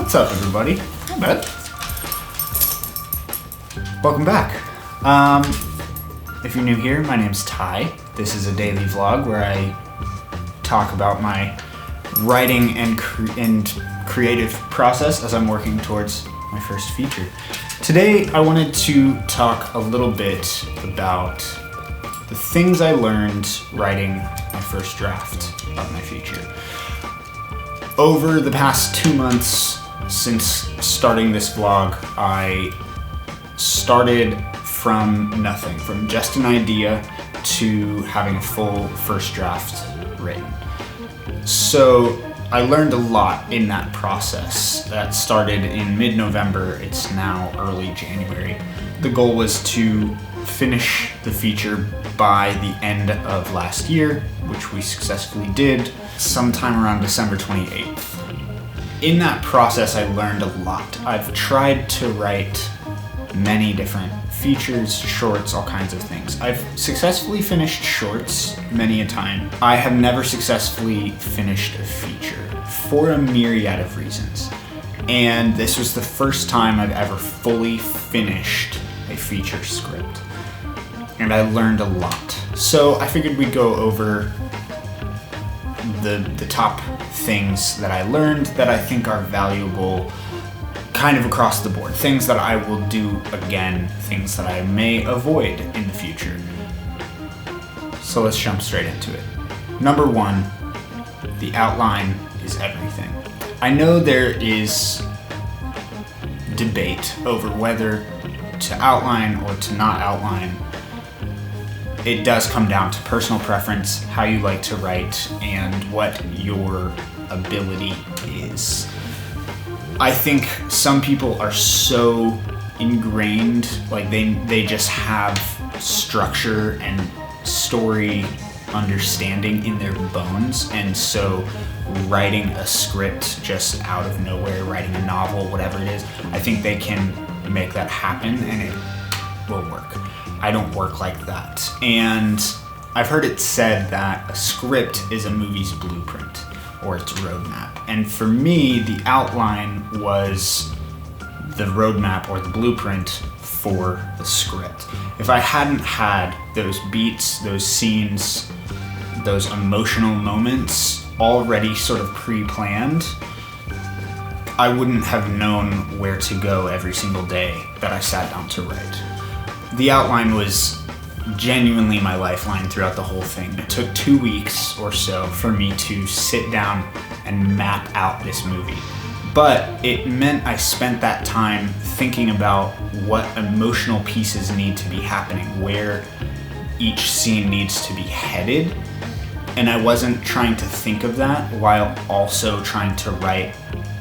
What's up, everybody? Hi, bud. Welcome back. If you're new here, my name's Ty. This is a daily vlog where I talk about my writing and creative process as I'm working towards my first feature. Today, I wanted to talk a little bit about the things I learned writing my first draft of my feature. Over the past 2 months since starting this vlog, I started from nothing, from just an idea to having a full first draft written. So I learned a lot in that process. That started in mid-November, it's now early January. The goal was to finish the feature by the end of last year, which we successfully did sometime around December 28th. In that process, I learned a lot. I've tried to write many different features, shorts, all kinds of things. I've successfully finished shorts many a time. I have never successfully finished a feature for a myriad of reasons. And this was the first time I've ever fully finished a feature script. And I learned a lot. So I figured we'd go over the top things that I learned that I think are valuable kind of across the board. Things that I will do again, things that I may avoid in the future. So let's jump straight into it. Number one, the outline is everything. I know there is debate over whether to outline or to not outline. It does come down to personal preference, how you like to write, and what your ability is. I think some people are so ingrained, like they just have structure and story understanding in their bones, and so writing a script just out of nowhere, writing a novel, whatever it is, I think they can make that happen and it will work. I don't work like that. And I've heard it said that a script is a movie's blueprint or its roadmap. And for me, the outline was the roadmap or the blueprint for the script. If I hadn't had those beats, those scenes, those emotional moments already sort of pre-planned, I wouldn't have known where to go every single day that I sat down to write. The outline was genuinely my lifeline throughout the whole thing. It took 2 weeks or so for me to sit down and map out this movie. But it meant I spent that time thinking about what emotional pieces need to be happening, where each scene needs to be headed. And I wasn't trying to think of that while also trying to write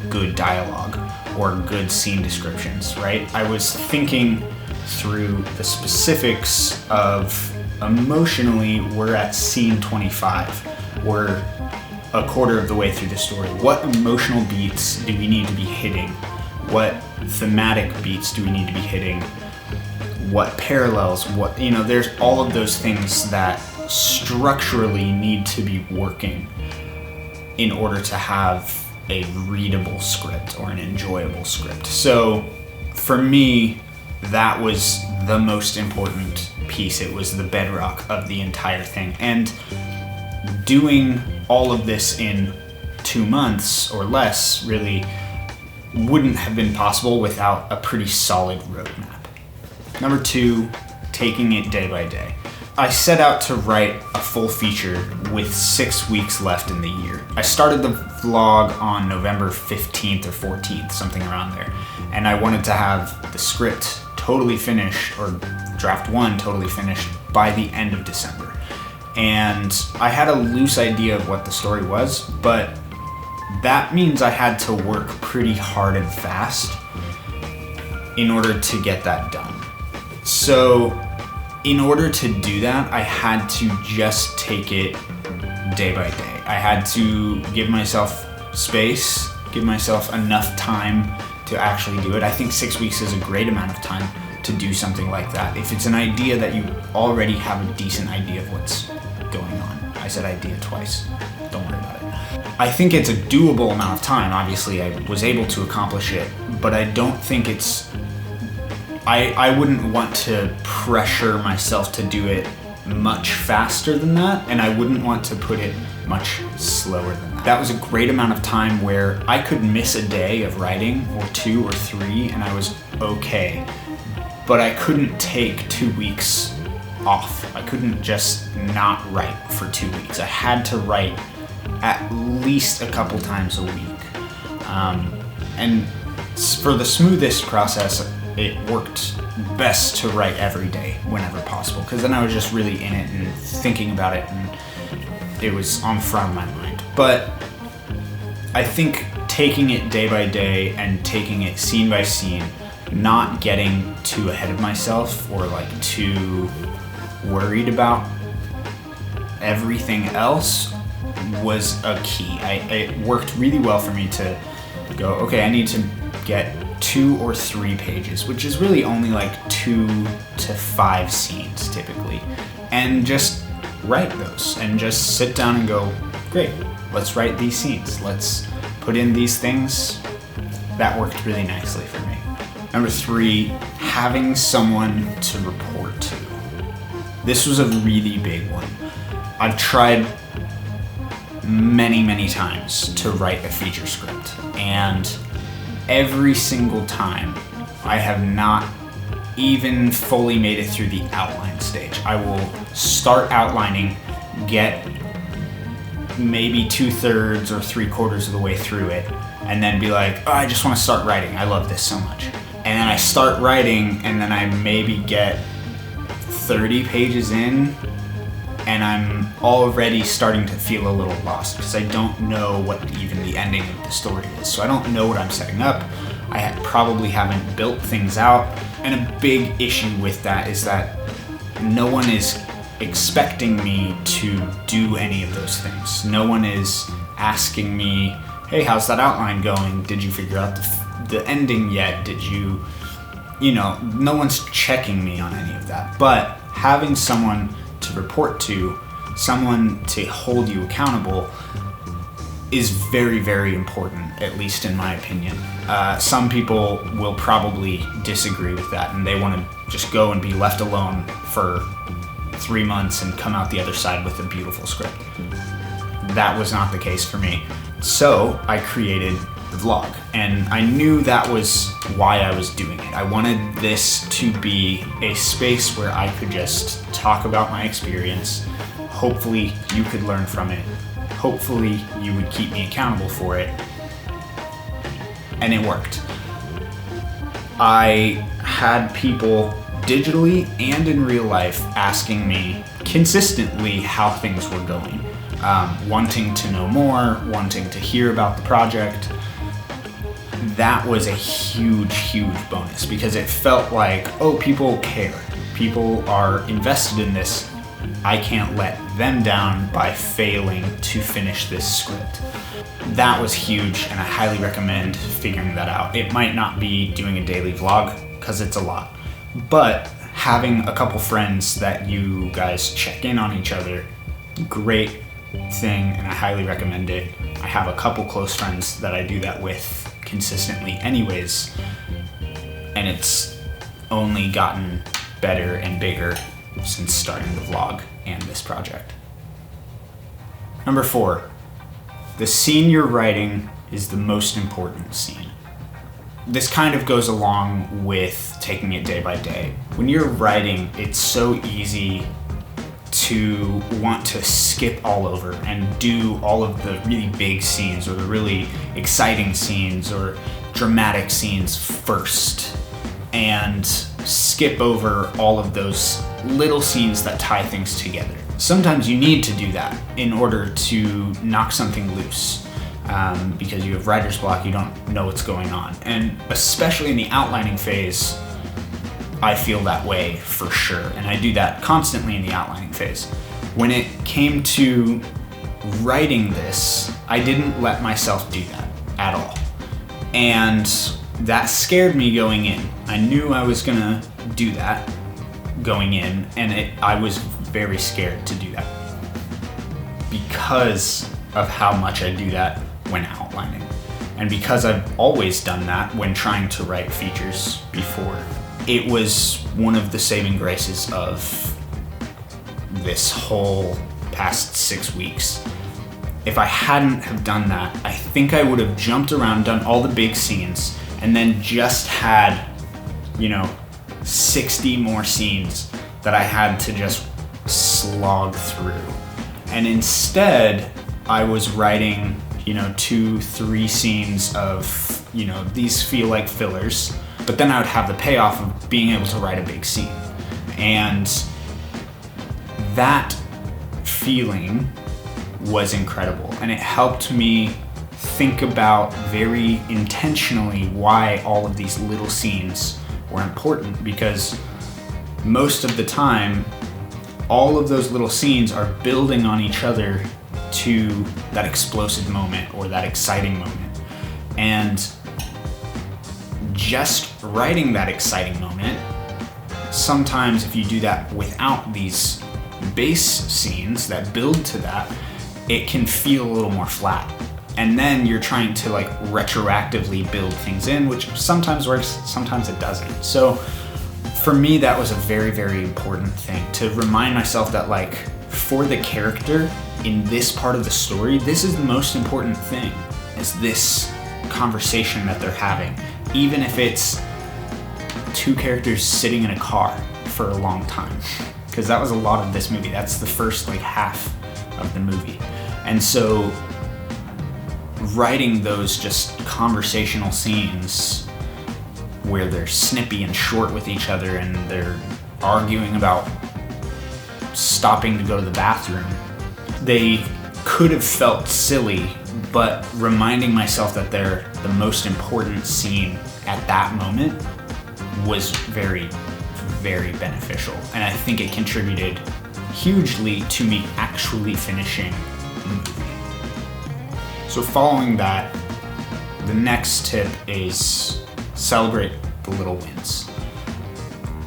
good dialogue or good scene descriptions, right? I was thinking through the specifics of emotionally, we're at scene 25. We're a quarter of the way through the story. What emotional beats do we need to be hitting? What thematic beats do we need to be hitting? What parallels? There's all of those things that structurally need to be working in order to have a readable script or an enjoyable script. So for me, that was the most important piece. It was the bedrock of the entire thing. And doing all of this in 2 months or less really wouldn't have been possible without a pretty solid roadmap. Number two, taking it day by day. I set out to write a full feature with 6 weeks left in the year. I started the vlog on November 15th or 14th, something around there. And I wanted to have the script totally finished, or draft one totally finished, by the end of December. And I had a loose idea of what the story was, but that means I had to work pretty hard and fast in order to get that done. So in order to do that, I had to just take it day by day. I had to give myself space, give myself enough time to actually do it. I think 6 weeks is a great amount of time to do something like that. If it's an idea that you already have a decent idea of what's going on, I I said idea twice. Don't worry about it. I think it's a doable amount of time. Obviously, I was able to accomplish it, but I don't think it's... I wouldn't want to pressure myself to do it much faster than that, and I wouldn't want to put it much slower than that. That was a great amount of time where I could miss a day of writing, or 2 or 3, and I was okay. But I couldn't take 2 weeks off. I couldn't just not write for 2 weeks. I had to write at least a couple times a week. And for the smoothest process, it worked best to write every day whenever possible, because then I was just really in it and thinking about it, and it was on the front of my mind. But I think taking it day by day and taking it scene by scene, not getting too ahead of myself or like too worried about everything else was a key. It worked really well for me to go, okay, I need to get 2 or 3 pages, which is really only like 2 to 5 scenes typically, and just write those and just sit down and go, great, let's write these scenes, let's put in these things. That worked really nicely for me. Number 3, having someone to report to. This was a really big one. I've tried many times to write a feature script, and every single time I have not even fully made it through the outline stage. I will start outlining, get maybe 2/3 or 3/4 of the way through it, and then be like, oh, I just want to start writing. I love this so much. And then I start writing, and then I maybe get 30 pages in, and I'm already starting to feel a little lost because I don't know what even the ending of the story is. So I don't know what I'm setting up. I probably haven't built things out. And a big issue with that is that no one is expecting me to do any of those things. No one is asking me, hey, how's that outline going? Did you figure out the ending yet? Did you, no one's checking me on any of that. But having someone to report to, someone to hold you accountable, is very important, at least in my opinion. Some people will probably disagree with that, and they want to just go and be left alone for 3 months and come out the other side with a beautiful script. That was not the case for me. So I created the vlog, and I knew that was why I was doing it. I wanted this to be a space where I could just talk about my experience. Hopefully you could learn from it. Hopefully you would keep me accountable for it. And it worked. I had people digitally and in real life asking me consistently how things were going. Wanting to know more, wanting to hear about the project. That was a huge bonus, because it felt like, oh, people care. People are invested in this. I can't let them down by failing to finish this script. That was huge, and I highly recommend figuring that out. It might not be doing a daily vlog, because it's a lot, but having a couple friends that you guys check in on each other, great thing, and I highly recommend it. I have a couple close friends that I do that with consistently anyways, and it's only gotten better and bigger since starting the vlog and this project. Number 4, the scene you're writing is the most important scene. This kind of goes along with taking it day by day. When you're writing, it's so easy to want to skip all over and do all of the really big scenes or the really exciting scenes or dramatic scenes first, and skip over all of those little scenes that tie things together. Sometimes you need to do that in order to knock something loose, because you have writer's block, you don't know what's going on. And especially in the outlining phase, I feel that way for sure, and I do that constantly in the outlining phase. When it came to writing this, I didn't let myself do that at all. And that scared me going in. I knew I was gonna do that going in, and I was very scared to do that. because of how much I do that when outlining. And because I've always done that when trying to write features before, it was one of the saving graces of this whole past 6 weeks. If I hadn't have done that, I think I would have jumped around, done all the big scenes, and then just had, 60 more scenes that I had to just slog through. And instead, I was writing, 2-3 scenes of, these feel like fillers, but then I would have the payoff of being able to write a big scene. And that feeling was incredible, and it helped me think about very intentionally why all of these little scenes were important, because most of the time all of those little scenes are building on each other to that explosive moment or that exciting moment. And just writing that exciting moment, sometimes if you do that without these base scenes that build to that, it can feel a little more flat. And then you're trying to retroactively build things in, which sometimes works, sometimes it doesn't. So for me, that was a very, very important thing, to remind myself that for the character in this part of the story, this is the most important thing, is this conversation that they're having. Even if it's two characters sitting in a car for a long time, because that was a lot of this movie. That's the first half of the movie. And so writing those just conversational scenes where they're snippy and short with each other and they're arguing about stopping to go to the bathroom, they could have felt silly, but reminding myself that they're the most important scene at that moment was very, very beneficial. And I think it contributed hugely to me actually finishing the movie. So following that, the next tip is celebrate the little wins.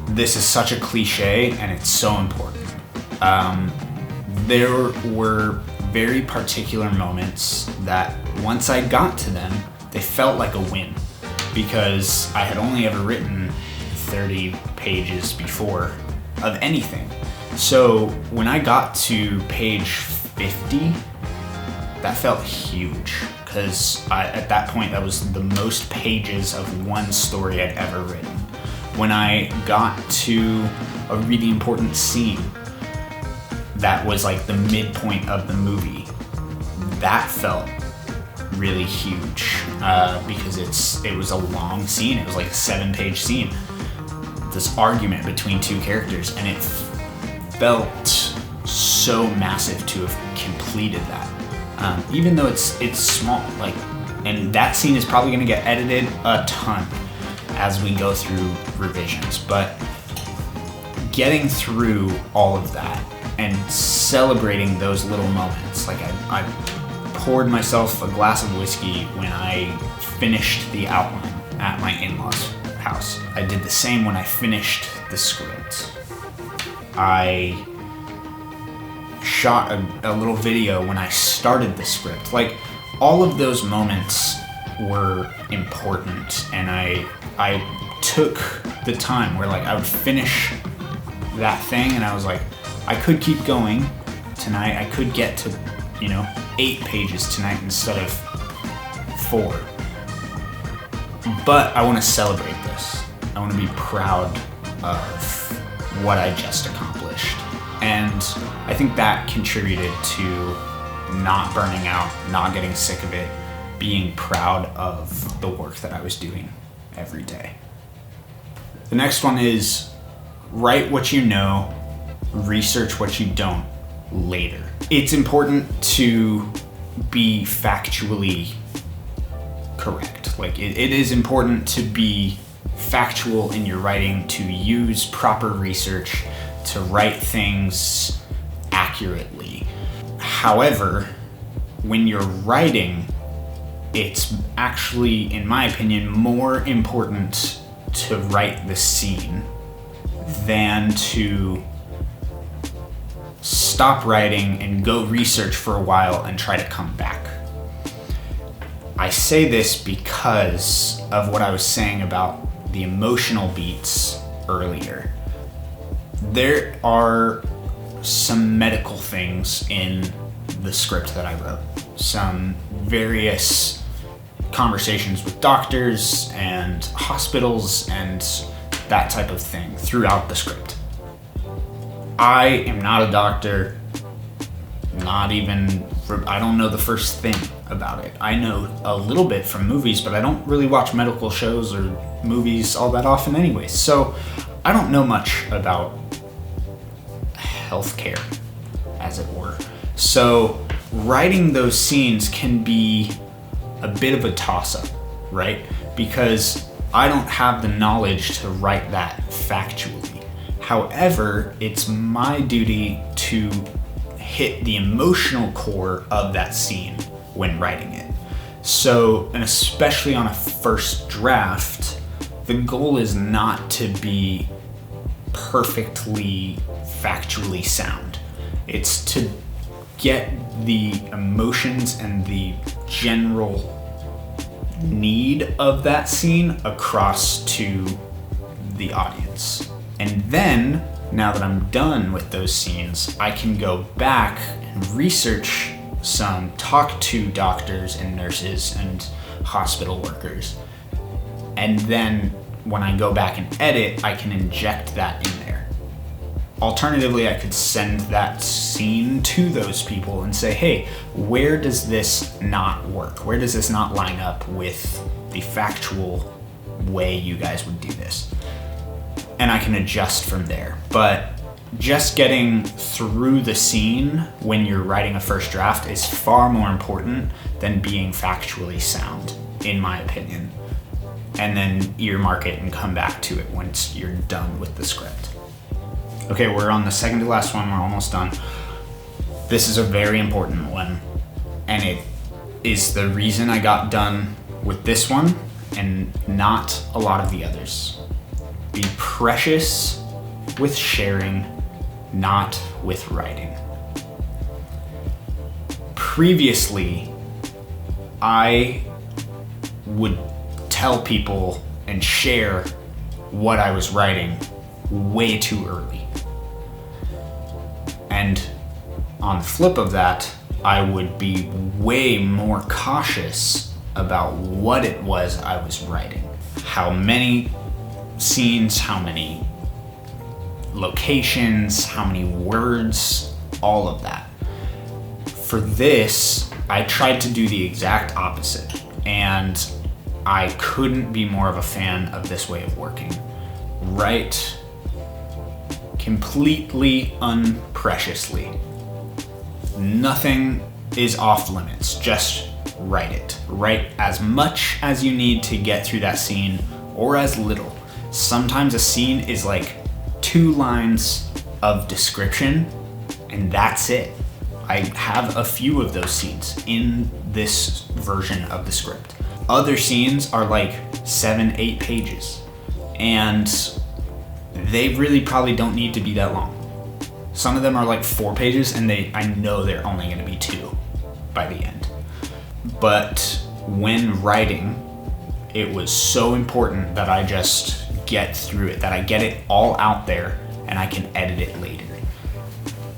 This is such a cliche and it's so important. There were very particular moments that once I got to them, they felt like a win, because I had only ever written 30 pages before of anything. So when I got to page 50, that felt huge, because at that point that was the most pages of one story I'd ever written. When I got to a really important scene that was the midpoint of the movie, that felt really huge, because it was a long scene. It was a 7-page scene, this argument between two characters, and it felt so massive to have completed that. Even though it's small, and that scene is probably going to get edited a ton as we go through revisions, but getting through all of that and celebrating those little moments. I poured myself a glass of whiskey when I finished the outline at my in-laws' house. I did the same when I finished the script. I shot a little video when I started the script. All of those moments were important, and I took the time where I would finish that thing and I was I could keep going tonight. I could get to 8 pages tonight instead of 4. But I want to celebrate this. I want to be proud of what I just accomplished. And I think that contributed to not burning out, not getting sick of it, being proud of the work that I was doing every day. The next one is write what you know, research what you don't later. It's important to be factually correct. It is important to be factual in your writing, to use proper research, to write things accurately. However, when you're writing, it's actually, in my opinion, more important to write the scene than to stop writing and go research for a while and try to come back. I say this because of what I was saying about the emotional beats earlier. There are some medical things in the script that I wrote, some various conversations with doctors and hospitals and that type of thing throughout the script. I am not a doctor, I don't know the first thing about it. I know a little bit from movies, but I don't really watch medical shows or movies all that often anyway. So I don't know much about healthcare, as it were. So writing those scenes can be a bit of a toss-up, right? Because I don't have the knowledge to write that factually. However, it's my duty to hit the emotional core of that scene when writing it. So, and especially on a first draft, the goal is not to be perfectly factually sound. It's to get the emotions and the general need of that scene across to the audience. And then, now that I'm done with those scenes, I can go back and research some, talk to doctors and nurses and hospital workers. And then when I go back and edit, I can inject that in there. Alternatively, I could send that scene to those people and say, hey, where does this not work? Where does this not line up with the factual way you guys would do this? And I can adjust from there. But just getting through the scene when you're writing a first draft is far more important than being factually sound, in my opinion. And then earmark it and come back to it once you're done with the script. Okay, we're on the second to last one. We're almost done. This is a very important one, and it is the reason I got done with this one and not a lot of the others. Be precious with sharing, not with writing. Previously, I would tell people and share what I was writing way too early. And on the flip of that, I would be way more cautious about what it was I was writing. How many scenes, how many locations, how many words, all of that. For this, I tried to do the exact opposite, and I couldn't be more of a fan of this way of working. Write completely unpreciously. Nothing is off limits, just write it. Write as much as you need to get through that scene, or as little. Sometimes a scene is like 2 lines of description, and that's it. I have a few of those scenes in this version of the script. Other scenes are like 7-8 pages, and they really probably don't need to be that long. Some of them are like 4 pages, and I know they're only going to be 2 by the end. But when writing, it was so important that I just get through it, that I get it all out there and I can edit it later.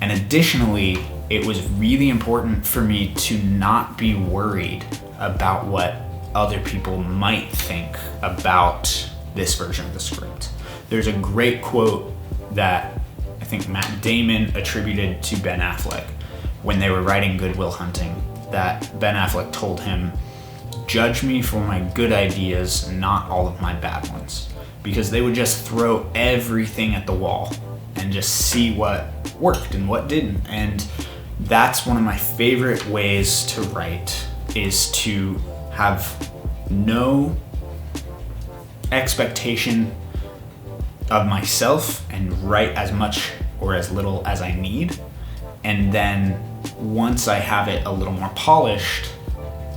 And additionally, it was really important for me to not be worried about what other people might think about this version of the script. There's a great quote that I think Matt Damon attributed to Ben Affleck when they were writing Good Will Hunting, that Ben Affleck told him, "Judge me for my good ideas, not all of my bad ones." Because they would just throw everything at the wall and just see what worked and what didn't. And that's one of my favorite ways to write, is to have no expectation of myself and write as much or as little as I need. And then once I have it a little more polished,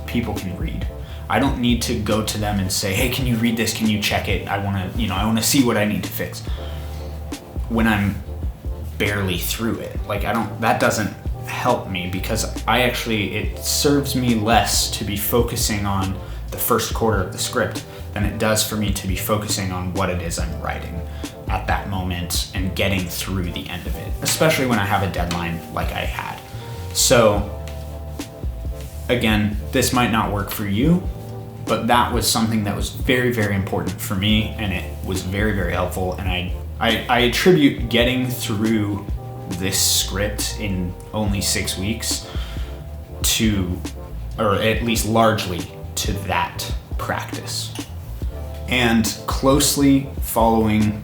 people can read. I don't need to go to them and say, "Hey, can you read this? Can you check it? I want to see what I need to fix." When I'm barely through it. Like that doesn't help me, because it serves me less to be focusing on the first quarter of the script than it does for me to be focusing on what it is I'm writing at that moment and getting through the end of it, especially when I have a deadline like I had. So again, this might not work for you, but that was something that was very, very important for me, and it was very, very helpful. And I attribute getting through this script in only 6 weeks or at least largely to that practice. And closely following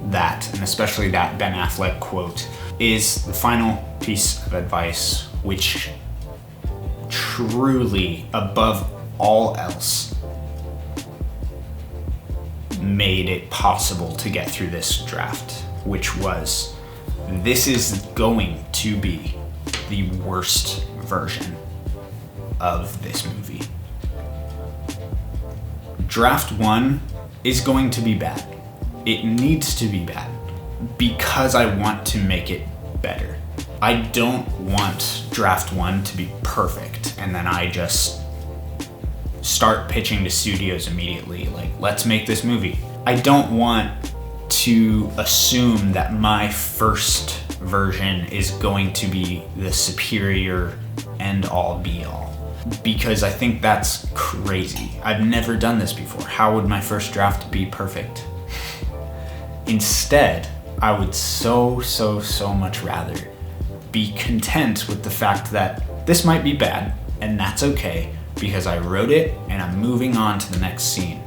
that, and especially that Ben Affleck quote, is the final piece of advice, which truly, above all else, made it possible to get through this draft, which was, this is going to be the worst version of this movie. Draft 1 is going to be bad. It needs to be bad because I want to make it better. I don't want draft 1 to be perfect and then I just start pitching to studios immediately, like, let's make this movie. I don't want to assume that my first version is going to be the superior end all be all, because I think that's crazy. I've never done this before. How would my first draft be perfect? Instead, I would so much rather be content with the fact that this might be bad, and that's okay, because I wrote it and I'm moving on to the next scene,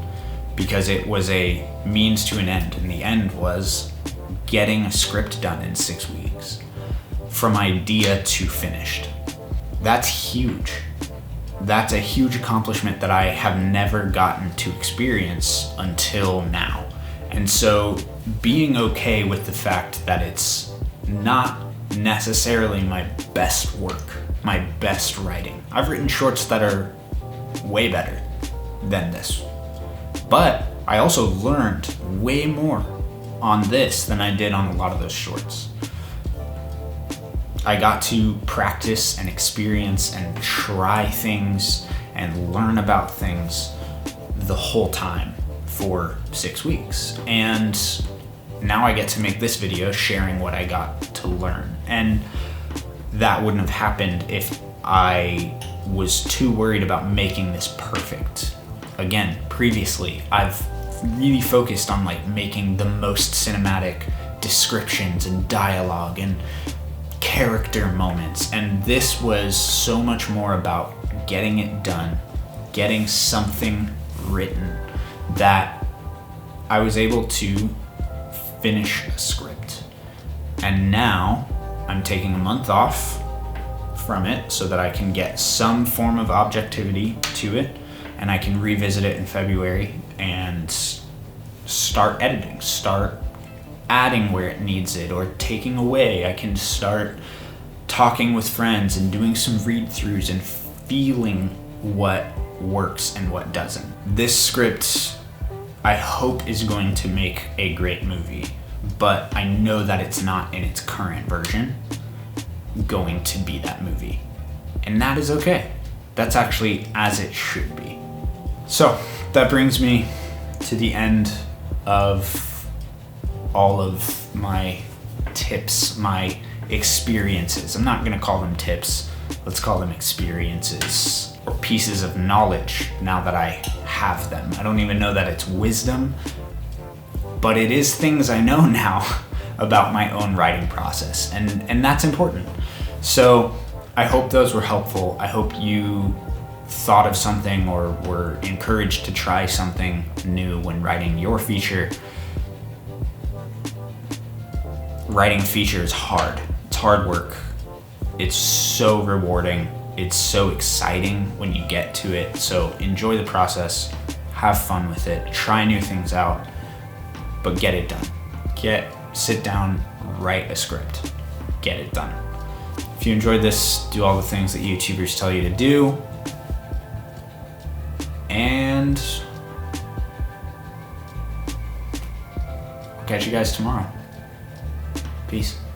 because it was a means to an end, and the end was getting a script done in 6 weeks, from idea to finished. That's huge. That's a huge accomplishment that I have never gotten to experience until now. And so being okay with the fact that it's not necessarily my best work, my best writing. I've written shorts that are way better than this, but I also learned way more on this than I did on a lot of those shorts. I got to practice and experience and try things and learn about things the whole time for 6 weeks. And now I get to make this video sharing what I got to learn. And that wouldn't have happened if I was too worried about making this perfect. Again, previously, I've really focused on like making the most cinematic descriptions and dialogue and character moments. And this was so much more about getting it done, getting something written, that I was able to finish a script. And now I'm taking a month off from it so that I can get some form of objectivity to it, and I can revisit it in February and start editing, start adding where it needs it or taking away. I can start talking with friends and doing some read-throughs and feeling what works and what doesn't. This script, I hope, is going to make a great movie, but I know that it's not, in its current version, going to be that movie. And that is okay. That's actually as it should be. So that brings me to the end of all of my tips, my experiences. I'm not gonna call them tips, let's call them experiences or pieces of knowledge now that I have them. I don't even know that it's wisdom, but it is things I know now about my own writing process, and that's important. So I hope those were helpful. I hope you thought of something or were encouraged to try something new when writing your feature. Writing a feature is hard. It's hard work. It's so rewarding. It's so exciting when you get to it. So enjoy the process, have fun with it, try new things out, but get it done. Sit down, write a script, get it done. If you enjoyed this, do all the things that YouTubers tell you to do, and I'll catch you guys tomorrow. Peace.